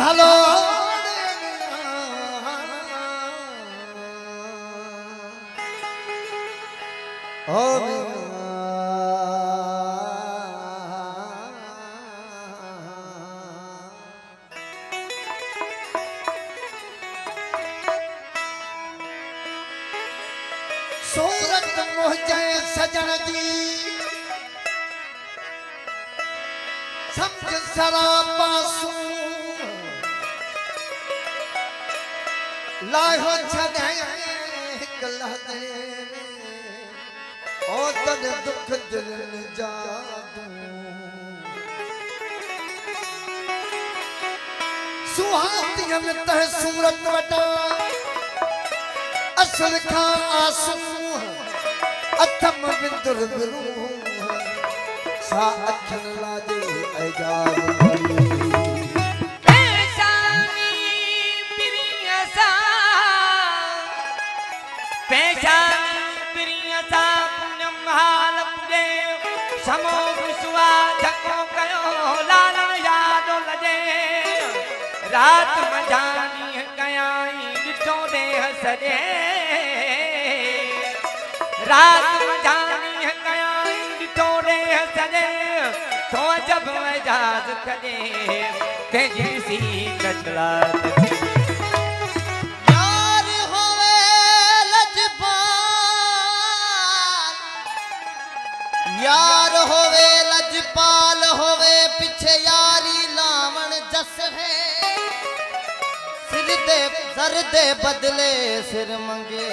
ভালো হবে सूरत मुझे सजन जी समझ सरापासू लाहो छदे कलह दे ओ तन दुख दिल जादू सुहातियन तह सूरत वटा असल खा आसू अथम बिंदुर बिरू सा अखन लाजे एजाज पेशानी प्रियसा पूनम हाल पुजे समो विश्वा झको कयो लालन यादो लजे रात मजानी कयाई डिठो दे हसदे रात मजानी कयाई डिठो दे हसदे तो जब एजाज कदे के जैसी कचला यार होवे लजपाल होवे पीछे यारी लावण जस है सिर दे सर दे बदले सिर मंगे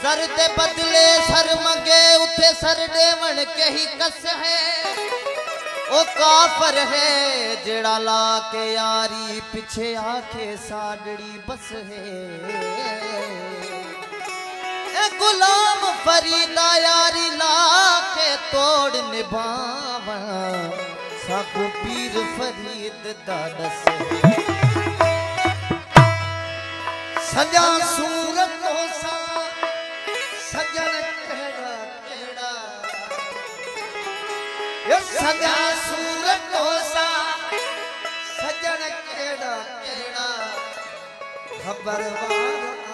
सर दे बदले सर मंगे उठे सर देवण के ही कस है ओ काफर है जेड़ा ला के यारी पीछे आके साडड़ी बस है ए गुलाम फरीदा यारी ला के तोड़ निभावा साकू पीर फरीद दा दस सजा सूरत हो सा सजन केड़ा केड़ा ये सजा सूरत हो सा सजन केड़ा केड़ा खबरवार